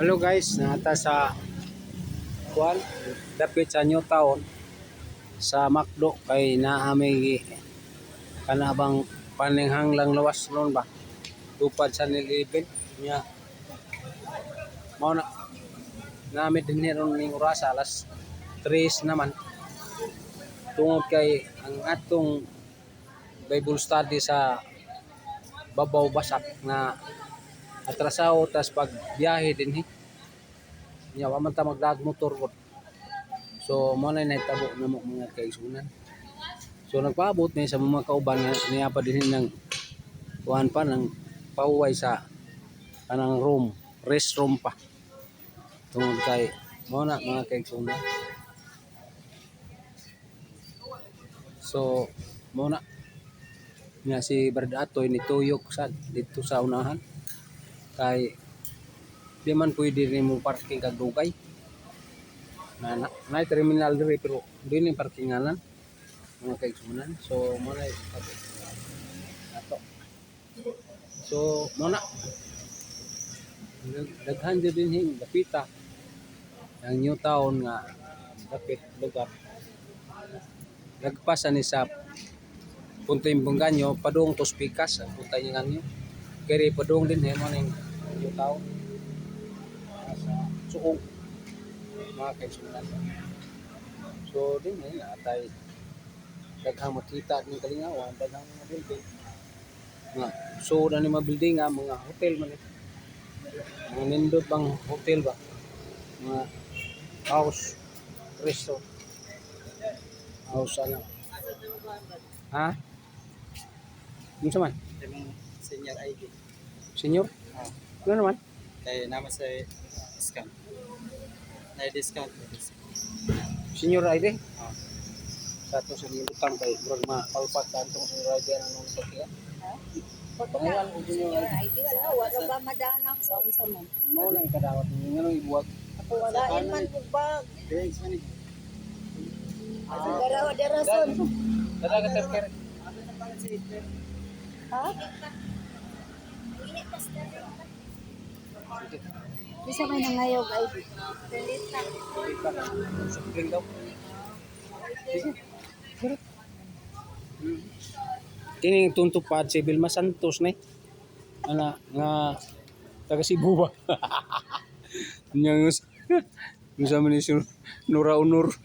Hello guys, nata sa kuan dapit sa New Town sa Macdo kay naami kanabang paninghang lang lawas noon ba. Tupad sa nilibin niya. Mao na nami din ron ning oras alas 3 naman. Tungod kay ang atong Bible study sa Babaw Basak na atrasaw tas pag biyahe din nya wa man ta magdag motor ko. So mo na nahitabo na mo mga kaigsunan. So nagpaabot ni sa mga kauban nga niya pa din ng kuhan pa ng pauway sa kanang room, restroom pa. Tungod kay mo na mga kaigsunan. So mo na nga si Brad Atoy nituyok sa dito sa unahan kay di man pwede rin mo parking kag dugay na terminal dire pero di ni parkinganan mga kaigsunan. So mo na ato so mo na daghan jud din hing dapita ang New Town nga dapit lugar nagpasa ni sa Punta Imbonganyo padung to Pikas ang Punta Inganyo kaya padung din mo ning New Town sa Suong mga kaigsunan. So din atay daghang makita ni Kalingawan daghang mga building nga so na ni mga building nga mga hotel man mga nindot bang hotel ba mga house resort house ano ha unsa man Senior ID. senior ano naman Kaya naman sa discount. Na-discount. senior ID Oh. sa ato sa libutang kay murag mapalpat kantong sa rider anong pagkiya Pagkakala ko senior ID wala wala ba madana sa unsa man. mo lang kadawat ni ngano ibuwag Ako wala man bugbag. Thanks, man. Daraw darason. dala ka terker Ha? Bisa may nangayog ID. Sugeng daw. Kining tuntupad si Vilma Santos ni. Ana nga taga Cebu ba? Nya sa man ni Nura Unur.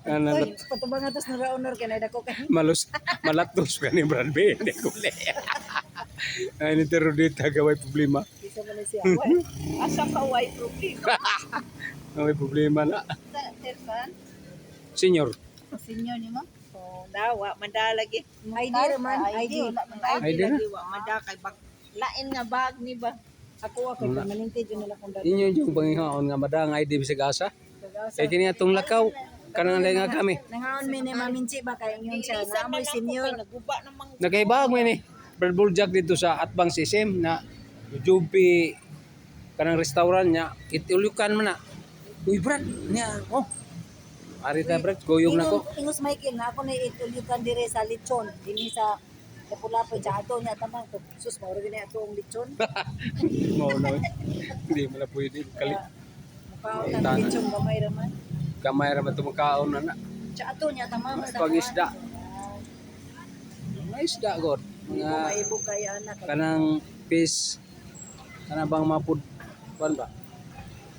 Ana Oy, patubang atos na honor kay dako kay. malatos ka ni Brad B. Hindi ko le. Ay ni Terodita gaway problema. Bisa man siya. Why? Asa ka why problema? Gaway problema na. Terkan. Senior. Senior ni mo? Oh, dawa madalagi. ID man, ID. ID na. Wa mada kay bag lain nga bag ni ba. Ako ako permanente jud nila kung dati. Inyo yung panghihaon nga madang ID bisag asa. Kay kini atong lakaw kanang lay nga kami. Nangaon mi ni maminci ba kay yun siya nga amoy senior. Naguba namang Nagaibag mo ni Brad Buljak dito sa Atbang Sisim na Jubi kanang restaurant niya itiulukan man na. Uy Brad niya oh. Ari ta Brad goyong nako. Ingos Michael na ako na itulyukan dire sa lechon dinhi sa Kapulapo sa ato niya tamang ko. Sus mao rin ato ang lechon. Mao na. Hindi mo na pwede kali. Mukhaon na lechon gamay ra man. Kamay ra man tumakaon na na. Sa ato niya tamang mas Pag-isda. May isda god. Mga Mga maibo kay anak. kanang fish kana bang mapud kuan ba?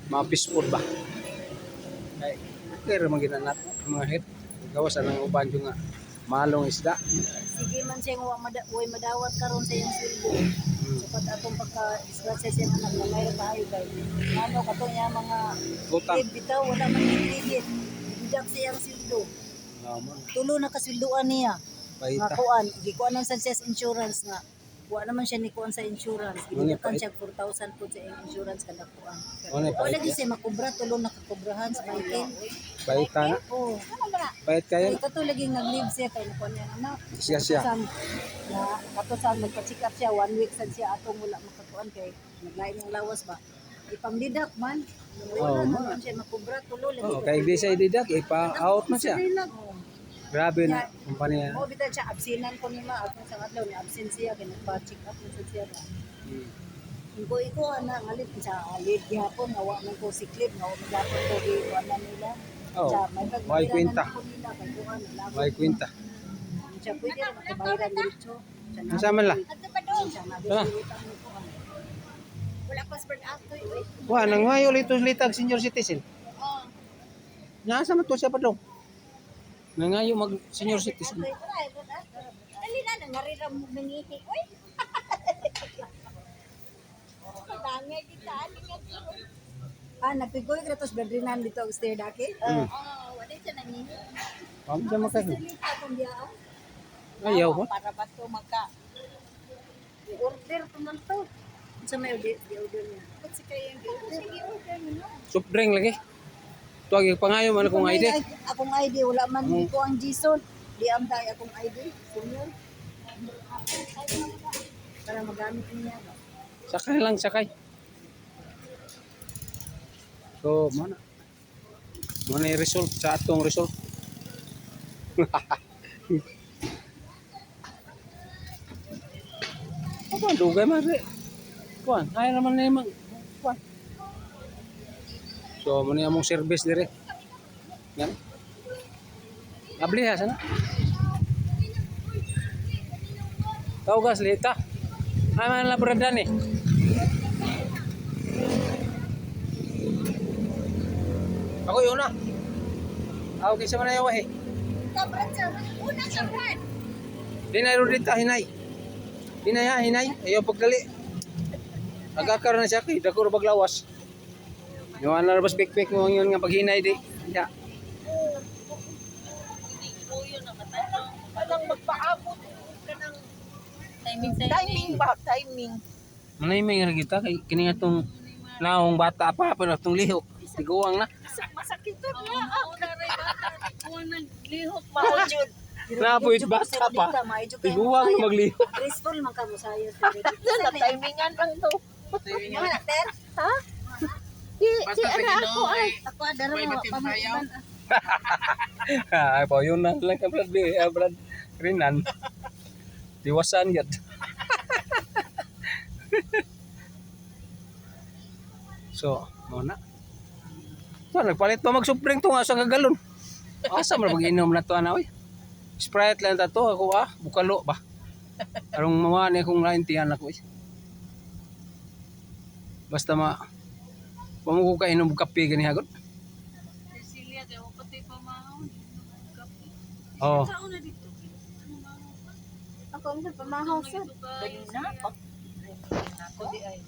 Mga fish food ba? Kay pero man ginanat mga hit. Gawas anang uban yung nga malong isda. Sige man siya nga way madawat karon sa iyang silbo. Sapat atong pagka-disgrasya siya anak na mayroon tayo kay ano kato niya mga Utang. bitaw wala man tigit. Bidak siyang sildo. Naman. Tulo na kasilduan niya. Nga Paita. kuan, gikuan ng Sanchez Insurance nga. Kuha naman siya ni kuan sa insurance. Gibidakan siya 4,000 po sa insurance kada kuan. Ano Wala pait? gyud siya makubra tulo na kakubrahan sa Michael. Paita na. Oh, Pait kayo. kay kato laging nag-live siya kay nakuan niya anak. Siya. Na kato sa magpa-check up siya 1 week sad siya atong wala makakuan kay naglain yung lawas ba. Ipang-didak man. Oh, Wala man. naman siya makubra tulo lagi. Oh, kay di siya didak ipa-out man siya. Oh. Grabe na kumpanya. Mo bitan siya absinan ko nima ako sa adlaw ni absent siya kay nagpa-check up na sad siya ba. Iko ana ngalit sa alid gihapon nga wa man ko siklip nga wa man gihapon ko gi wala nila. Oh, Sa may may kwenta. nila kay kuan labo. May kwenta. Siya pwede ra makabayran diretso. Nasama la? Adto pa doon. Sa nagsiutan mo kuan. Wala passport ato eh. Wa nang ngayo lito litag senior citizen. Oh. Nasa man to siya pa daw. Nangayo mag senior citizen. Dali na nangarira mo nangihi. Uy. Kadangay kita ani nga. Nagpigoy ka tos bedrinan dito ang stair daki. Hmm. Oh, wala siya nangihi. Pam sa makay. Silita kung diaw. Ayaw ko. Para ba to maka Order pa man to. Sa may order niya. kasi kaya yung sige order mo no. Soft drink lagi. Tuwag yung pangayo man akong ID. Akong ID wala man ko ang Gison. Di am day akong ID. Senior. Para magamit niya. Sakay lang, sakay. So, mana? Mana yung result sa atong result? Apa, dugay man rin. Kuan, ayaw naman na yung kuan. So, muna yung among service dire. Yan. Abli ha, sana? Tau gas, lita. Ay, man lang beradan eh. Ako yun na. Okay, sa mana yawa eh. Kabrat sa una kabrat. Hinay Rodita, hinay. Hinay ha, hinay. Ayaw pagdali. Agakar na siya kay dako ra baglawas. Yung ano rabas pik-pik mo yun nga paghinay di. Ya. Walang magpaabot ka ng timing ba? Timing. Manay may nga kita kay kini atong naong bata pa atong liho. Tiguang na. Masakit to niya. Kuha ng lihok maujud. Napoy bata pa. Tiguang na magliho. Graceful man ka mo sayo. Na timingan lang to. Mga ter. Ha? Di ana ako ay. Ako adaro mo pamutiban. Ay po yun na lang ka Brad Rinan. Diwasan yat. So, muna. So, nagpalit pa mag-supring to nga sa gagalon. Asa mo mag-inom na to ana oy. Sprite lang ta to ako bukalo ba. Arong mawa ni akong laintihan ako eh. Basta pamuko ka inom kape gani hagot. Cecilia kay pati pa mahon. Oh. Ako ang pamahaw sa. Dali na. Ako di ay.